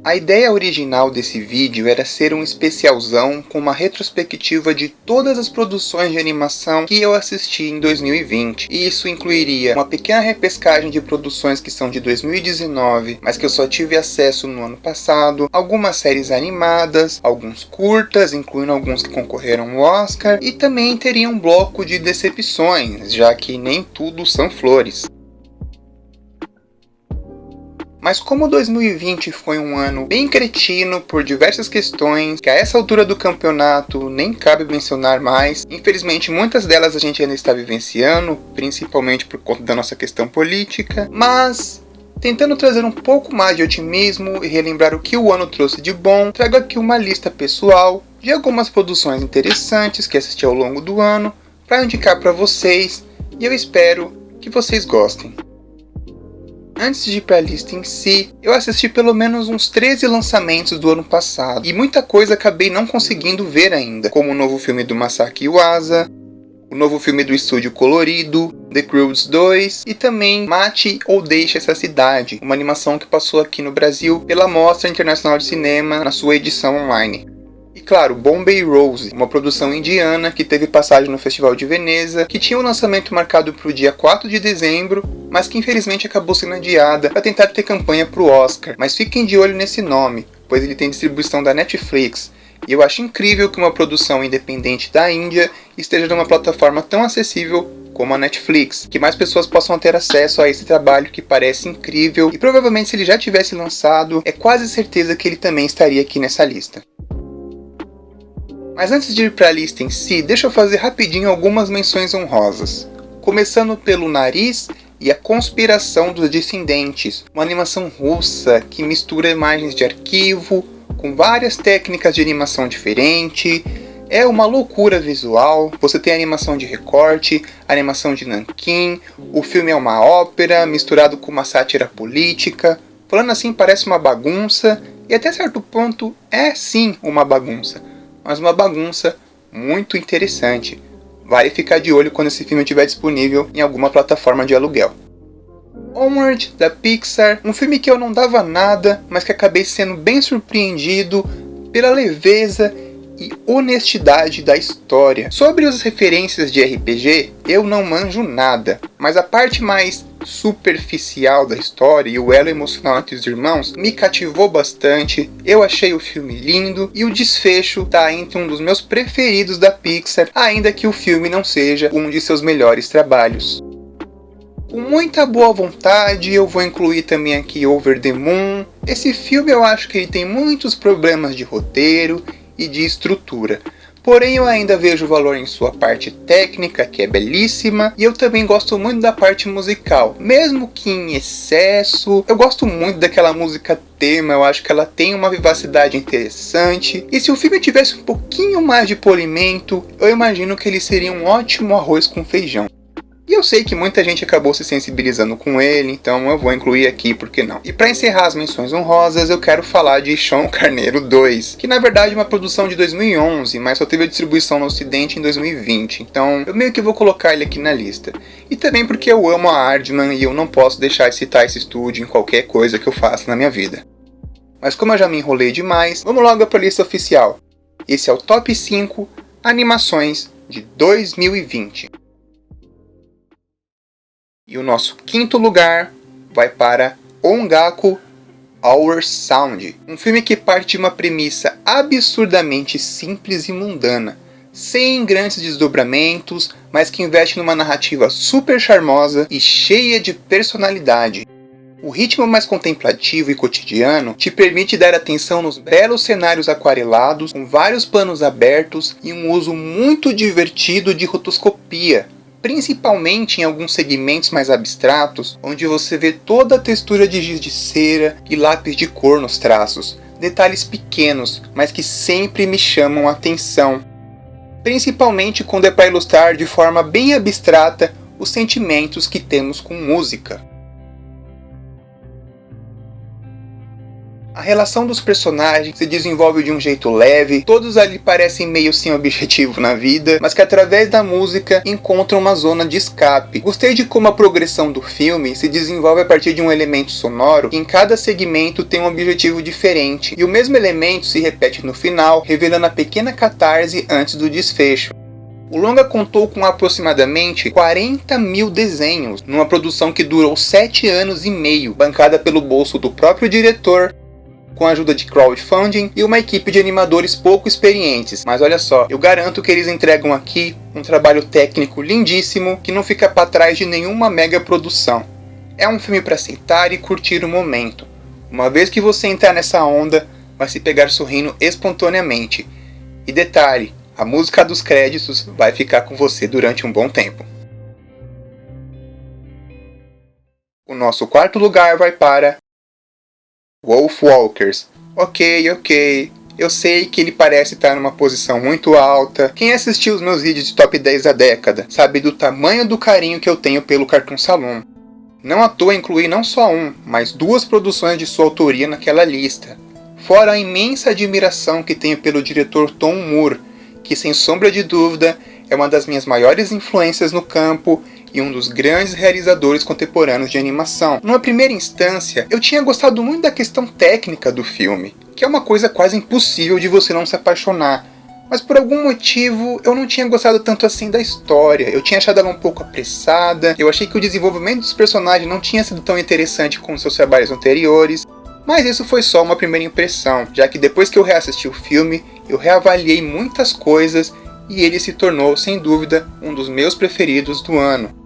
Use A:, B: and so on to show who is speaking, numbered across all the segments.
A: A ideia original desse vídeo era ser um especialzão com uma retrospectiva de todas as produções de animação que eu assisti em 2020. E isso incluiria uma pequena repescagem de produções que são de 2019, mas que eu só tive acesso no ano passado, algumas séries animadas, alguns curtas, incluindo alguns que concorreram ao Oscar, e também teria um bloco de decepções, já que nem tudo são flores. Mas como 2020 foi um ano bem cretino por diversas questões, que a essa altura do campeonato nem cabe mencionar mais, infelizmente muitas delas a gente ainda está vivenciando, principalmente por conta da nossa questão política, mas tentando trazer um pouco mais de otimismo e relembrar o que o ano trouxe de bom, trago aqui uma lista pessoal de algumas produções interessantes que assisti ao longo do ano, para indicar para vocês, e eu espero que vocês gostem. Antes de ir para a lista em si, eu assisti pelo menos uns 13 lançamentos do ano passado, e muita coisa acabei não conseguindo ver ainda, como o novo filme do Masaaki Yuasa, o novo filme do Estúdio Colorido, The Croods 2 e também Mate ou Deixe Essa Cidade, uma animação que passou aqui no Brasil pela Mostra Internacional de Cinema na sua edição online. E claro, Bombay Rose, uma produção indiana que teve passagem no Festival de Veneza, que tinha um lançamento marcado para o dia 4 de dezembro, mas que infelizmente acabou sendo adiada para tentar ter campanha para o Oscar. Mas fiquem de olho nesse nome, pois ele tem distribuição da Netflix, e eu acho incrível que uma produção independente da Índia esteja numa plataforma tão acessível como a Netflix, que mais pessoas possam ter acesso a esse trabalho que parece incrível, e provavelmente se ele já tivesse lançado, é quase certeza que ele também estaria aqui nessa lista. Mas antes de ir para a lista em si, deixa eu fazer rapidinho algumas menções honrosas. Começando pelo Nariz e a Conspiração dos Descendentes, uma animação russa que mistura imagens de arquivo com várias técnicas de animação diferente. É uma loucura visual, você tem animação de recorte, animação de nanquim, o filme é uma ópera misturado com uma sátira política. Falando assim parece uma bagunça, e até certo ponto é sim uma bagunça, mas uma bagunça muito interessante. Vale ficar de olho quando esse filme estiver disponível em alguma plataforma de aluguel. Onward, da Pixar, um filme que eu não dava nada, mas que acabei sendo bem surpreendido pela leveza e honestidade da história. Sobre as referências de RPG, eu não manjo nada, mas a parte mais superficial da história e o elo emocional entre os irmãos me cativou bastante. Eu achei o filme lindo e o desfecho está entre um dos meus preferidos da Pixar, ainda que o filme não seja um de seus melhores trabalhos. Com muita boa vontade, eu vou incluir também aqui Over the Moon. Esse filme eu acho que ele tem muitos problemas de roteiro e de estrutura. Porém, eu ainda vejo valor em sua parte técnica, que é belíssima, e eu também gosto muito da parte musical. Mesmo que em excesso, eu gosto muito daquela música tema, eu acho que ela tem uma vivacidade interessante. E se o filme tivesse um pouquinho mais de polimento, eu imagino que ele seria um ótimo arroz com feijão. E eu sei que muita gente acabou se sensibilizando com ele, então eu vou incluir aqui, por que não? E para encerrar as menções honrosas, eu quero falar de Chão Carneiro 2, que na verdade é uma produção de 2011, mas só teve a distribuição no ocidente em 2020, então eu meio que vou colocar ele aqui na lista. E também porque eu amo a Aardman e eu não posso deixar de citar esse estúdio em qualquer coisa que eu faça na minha vida. Mas como eu já me enrolei demais, vamos logo para a lista oficial. Esse é o Top 5 Animações de 2020. E o nosso quinto lugar vai para Ongaku Our Sound, um filme que parte de uma premissa absurdamente simples e mundana, sem grandes desdobramentos, mas que investe numa narrativa super charmosa e cheia de personalidade. O ritmo mais contemplativo e cotidiano te permite dar atenção nos belos cenários aquarelados, com vários planos abertos e um uso muito divertido de rotoscopia, principalmente em alguns segmentos mais abstratos, onde você vê toda a textura de giz de cera e lápis de cor nos traços, detalhes pequenos, mas que sempre me chamam a atenção, principalmente quando é para ilustrar de forma bem abstrata os sentimentos que temos com música. A relação dos personagens se desenvolve de um jeito leve, todos ali parecem meio sem objetivo na vida, mas que através da música encontram uma zona de escape. Gostei de como a progressão do filme se desenvolve a partir de um elemento sonoro que em cada segmento tem um objetivo diferente, e o mesmo elemento se repete no final, revelando a pequena catarse antes do desfecho. O longa contou com aproximadamente 40 mil desenhos, numa produção que durou 7 anos e meio, bancada pelo bolso do próprio diretor, com a ajuda de crowdfunding e uma equipe de animadores pouco experientes. Mas olha só, eu garanto que eles entregam aqui um trabalho técnico lindíssimo que não fica para trás de nenhuma mega produção. É um filme para sentar e curtir o momento. Uma vez que você entrar nessa onda, vai se pegar sorrindo espontaneamente. E detalhe, a música dos créditos vai ficar com você durante um bom tempo. O nosso quarto lugar vai para Wolfwalkers. Ok. Eu sei que ele parece estar numa posição muito alta. Quem assistiu os meus vídeos de top 10 da década sabe do tamanho do carinho que eu tenho pelo Cartoon Saloon. Não à toa incluí não só mas 2 produções de sua autoria naquela lista. Fora a imensa admiração que tenho pelo diretor Tom Moore, que sem sombra de dúvida é uma das minhas maiores influências no campo e um dos grandes realizadores contemporâneos de animação. Numa primeira instância, eu tinha gostado muito da questão técnica do filme, que é uma coisa quase impossível de você não se apaixonar. Mas por algum motivo eu não tinha gostado tanto assim da história, eu tinha achado ela um pouco apressada, eu achei que o desenvolvimento dos personagens não tinha sido tão interessante como seus trabalhos anteriores. Mas isso foi só uma primeira impressão, já que depois que eu reassisti o filme, eu reavaliei muitas coisas e ele se tornou, sem dúvida, um dos meus preferidos do ano.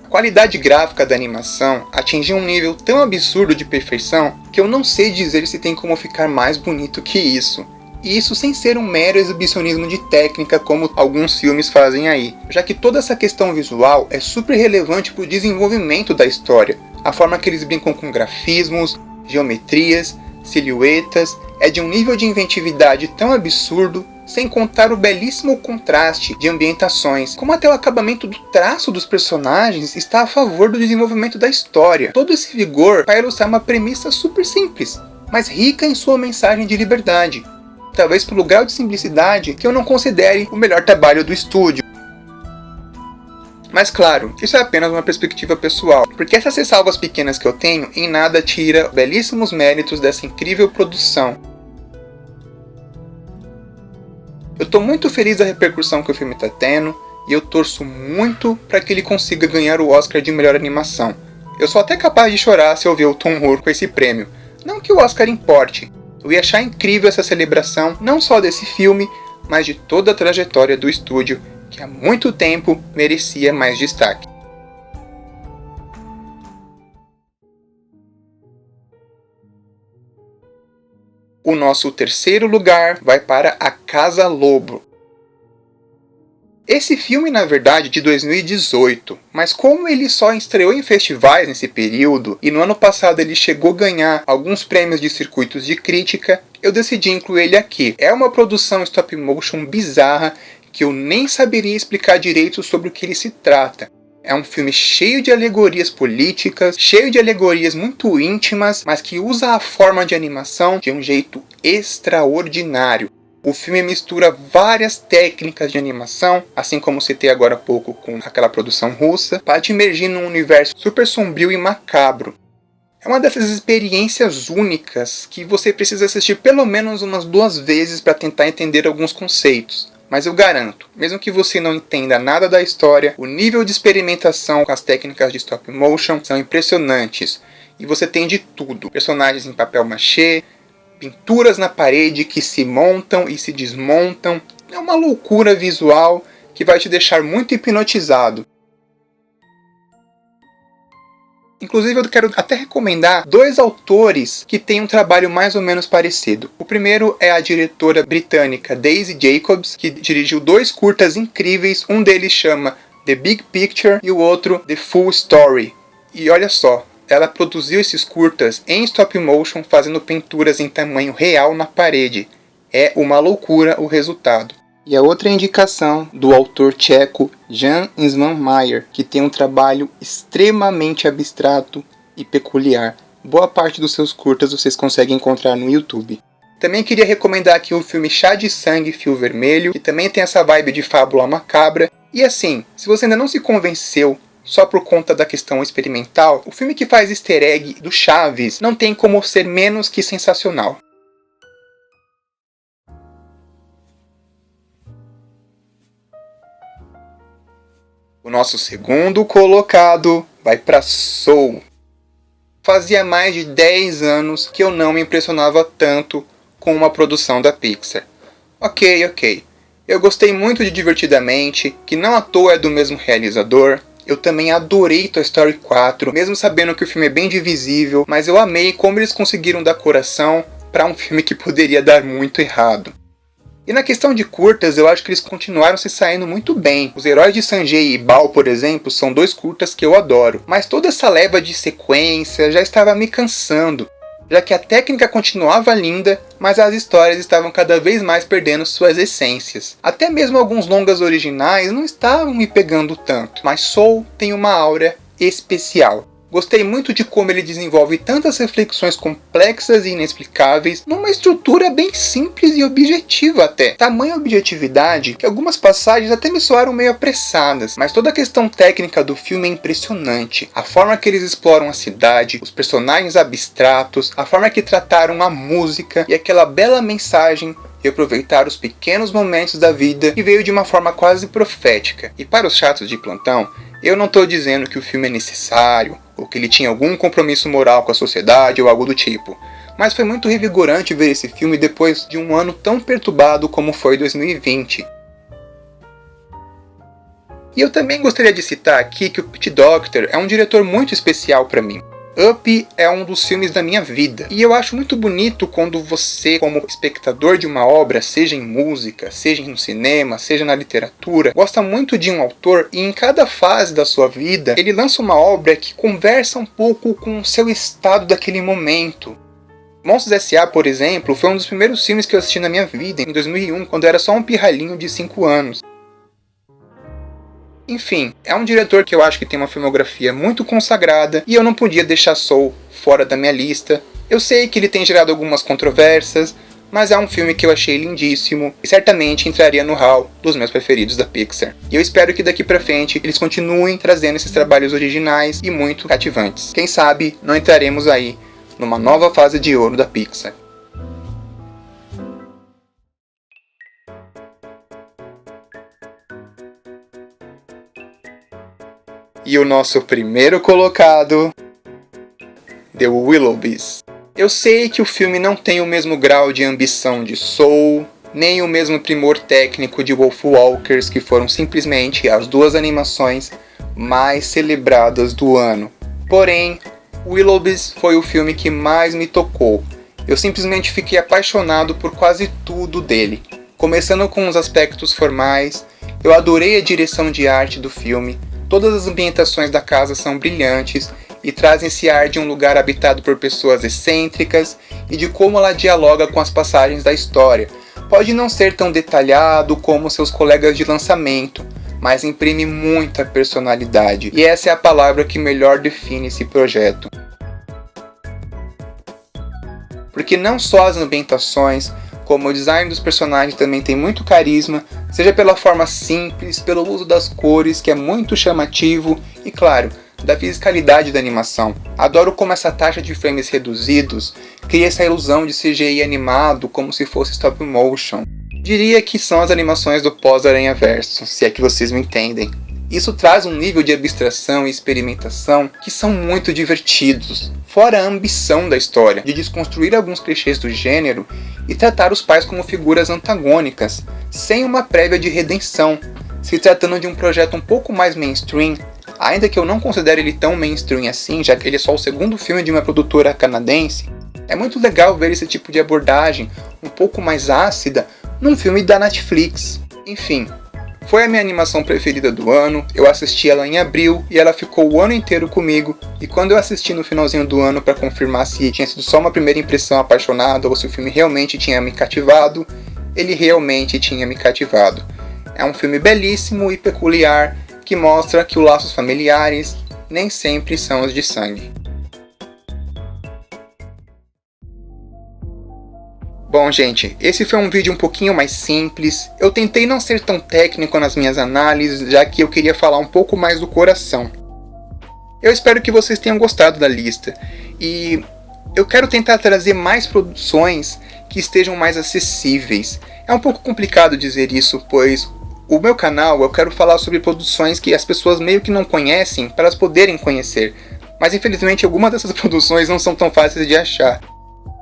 A: A qualidade gráfica da animação atingiu um nível tão absurdo de perfeição que eu não sei dizer se tem como ficar mais bonito que isso. E isso sem ser um mero exibicionismo de técnica como alguns filmes fazem aí, já que toda essa questão visual é super relevante para o desenvolvimento da história. A forma que eles brincam com grafismos, geometrias, silhuetas, é de um nível de inventividade tão absurdo, sem contar o belíssimo contraste de ambientações, como até o acabamento do traço dos personagens está a favor do desenvolvimento da história. Todo esse vigor para ilustrar uma premissa super simples, mas rica em sua mensagem de liberdade. Talvez pelo grau de simplicidade que eu não considere o melhor trabalho do estúdio. Mas claro, isso é apenas uma perspectiva pessoal, porque essas ressalvas pequenas que eu tenho em nada tira belíssimos méritos dessa incrível produção. Eu estou muito feliz da repercussão que o filme está tendo, e eu torço muito para que ele consiga ganhar o Oscar de melhor animação. Eu sou até capaz de chorar se eu ver o Tom Moore com esse prêmio. Não que o Oscar importe, eu ia achar incrível essa celebração, não só desse filme, mas de toda a trajetória do estúdio, que há muito tempo merecia mais destaque. O nosso terceiro lugar vai para A Casa Lobo. Esse filme, na verdade, de 2018, mas como ele só estreou em festivais nesse período, e no ano passado ele chegou a ganhar alguns prêmios de circuitos de crítica, eu decidi incluir ele aqui. É uma produção stop motion bizarra que eu nem saberia explicar direito sobre o que ele se trata. É um filme cheio de alegorias políticas, cheio de alegorias muito íntimas, mas que usa a forma de animação de um jeito extraordinário. O filme mistura várias técnicas de animação, assim como citei agora há pouco com aquela produção russa, para te imergir num universo super sombrio e macabro. É uma dessas experiências únicas que você precisa assistir pelo menos umas 2 vezes para tentar entender alguns conceitos. Mas eu garanto, mesmo que você não entenda nada da história, o nível de experimentação com as técnicas de stop motion são impressionantes. E você tem de tudo, personagens em papel machê, pinturas na parede que se montam e se desmontam. É uma loucura visual que vai te deixar muito hipnotizado. Inclusive eu quero até recomendar 2 autores que têm um trabalho mais ou menos parecido. O primeiro é a diretora britânica Daisy Jacobs, que dirigiu 2 curtas incríveis, um deles chama The Big Picture e o outro The Full Story. E olha só, ela produziu esses curtas em stop motion fazendo pinturas em tamanho real na parede. É uma loucura o resultado. E a outra indicação do autor tcheco Jan Svanmeier, que tem um trabalho extremamente abstrato e peculiar. Boa parte dos seus curtas vocês conseguem encontrar no YouTube. Também queria recomendar aqui o filme Chá de Sangue, Fio Vermelho, que também tem essa vibe de fábula macabra. E assim, se você ainda não se convenceu só por conta da questão experimental, o filme que faz easter egg do Chaves não tem como ser menos que sensacional. O nosso segundo colocado vai para Soul. Fazia mais de 10 anos que eu não me impressionava tanto com uma produção da Pixar. Ok. Eu gostei muito de Divertidamente, que não à toa é do mesmo realizador. Eu também adorei Toy Story 4, mesmo sabendo que o filme é bem divisível, mas eu amei como eles conseguiram dar coração para um filme que poderia dar muito errado. E na questão de curtas, eu acho que eles continuaram se saindo muito bem. Os Heróis de Sanjay e Bao, por exemplo, são dois curtas que eu adoro. Mas toda essa leva de sequência já estava me cansando, já que a técnica continuava linda, mas as histórias estavam cada vez mais perdendo suas essências. Até mesmo alguns longas originais não estavam me pegando tanto, mas Soul tem uma aura especial. Gostei muito de como ele desenvolve tantas reflexões complexas e inexplicáveis numa estrutura bem simples e objetiva até. Tamanha objetividade que algumas passagens até me soaram meio apressadas, mas toda a questão técnica do filme é impressionante. A forma que eles exploram a cidade, os personagens abstratos, a forma que trataram a música e aquela bela mensagem de aproveitar os pequenos momentos da vida que veio de uma forma quase profética. E para os chatos de plantão, eu não estou dizendo que o filme é necessário, ou que ele tinha algum compromisso moral com a sociedade ou algo do tipo, mas foi muito revigorante ver esse filme depois de um ano tão perturbado como foi 2020. E eu também gostaria de citar aqui que o Pete Docter é um diretor muito especial para mim. Up é um dos filmes da minha vida, e eu acho muito bonito quando você, como espectador de uma obra, seja em música, seja no cinema, seja na literatura, gosta muito de um autor e em cada fase da sua vida ele lança uma obra que conversa um pouco com o seu estado daquele momento. Monstros S.A., por exemplo, foi um dos primeiros filmes que eu assisti na minha vida, em 2001, quando eu era só um pirralhinho de 5 anos. Enfim, é um diretor que eu acho que tem uma filmografia muito consagrada e eu não podia deixar Soul fora da minha lista. Eu sei que ele tem gerado algumas controvérsias, mas é um filme que eu achei lindíssimo e certamente entraria no hall dos meus preferidos da Pixar. E eu espero que daqui pra frente eles continuem trazendo esses trabalhos originais e muito cativantes. Quem sabe não entraremos aí numa nova fase de ouro da Pixar. E o nosso primeiro colocado, The Willoughbys. Eu sei que o filme não tem o mesmo grau de ambição de Soul, nem o mesmo primor técnico de Wolfwalkers, que foram simplesmente as duas animações mais celebradas do ano. Porém, Willoughbys foi o filme que mais me tocou. Eu simplesmente fiquei apaixonado por quase tudo dele. Começando com os aspectos formais, eu adorei a direção de arte do filme. Todas as ambientações da casa são brilhantes e trazem esse ar de um lugar habitado por pessoas excêntricas e de como ela dialoga com as passagens da história. Pode não ser tão detalhado como seus colegas de lançamento, mas imprime muita personalidade. E essa é a palavra que melhor define esse projeto. Porque não só as ambientações, como o design dos personagens também tem muito carisma, seja pela forma simples, pelo uso das cores, que é muito chamativo, e claro, da fisicalidade da animação. Adoro como essa taxa de frames reduzidos cria essa ilusão de CGI animado como se fosse stop motion. Diria que são as animações do pós-Aranhaverso, se é que vocês me entendem. Isso traz um nível de abstração e experimentação que são muito divertidos, fora a ambição da história, de desconstruir alguns clichês do gênero e tratar os pais como figuras antagônicas, sem uma prévia de redenção, se tratando de um projeto um pouco mais mainstream, ainda que eu não considere ele tão mainstream assim, já que ele é só o segundo filme de uma produtora canadense. É muito legal ver esse tipo de abordagem um pouco mais ácida num filme da Netflix. Enfim, foi a minha animação preferida do ano, eu assisti ela em abril e ela ficou o ano inteiro comigo, e quando eu assisti no finalzinho do ano para confirmar se tinha sido só uma primeira impressão apaixonada ou se o filme realmente tinha me cativado, ele realmente tinha me cativado. É um filme belíssimo e peculiar que mostra que os laços familiares nem sempre são os de sangue. Bom, gente, esse foi um vídeo um pouquinho mais simples. Eu tentei não ser tão técnico nas minhas análises, já que eu queria falar um pouco mais do coração. Eu espero que vocês tenham gostado da lista. E eu quero tentar trazer mais produções que estejam mais acessíveis. É um pouco complicado dizer isso, pois o meu canal eu quero falar sobre produções que as pessoas meio que não conhecem para elas poderem conhecer. Mas infelizmente algumas dessas produções não são tão fáceis de achar.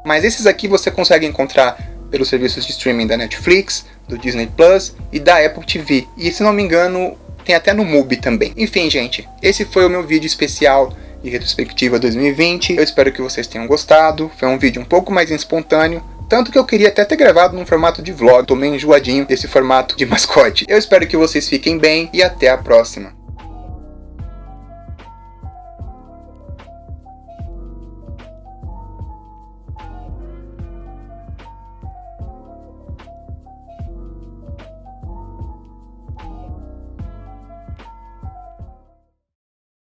A: Mas esses aqui você consegue encontrar pelos serviços de streaming da Netflix, do Disney Plus e da Apple TV. E se não me engano, tem até no MUBI também. Enfim, gente, esse foi o meu vídeo especial de retrospectiva 2020. Eu espero que vocês tenham gostado. Foi um vídeo um pouco mais espontâneo. Tanto que eu queria até ter gravado num formato de vlog. Tô meio enjoadinho desse formato de mascote. Eu espero que vocês fiquem bem e até a próxima.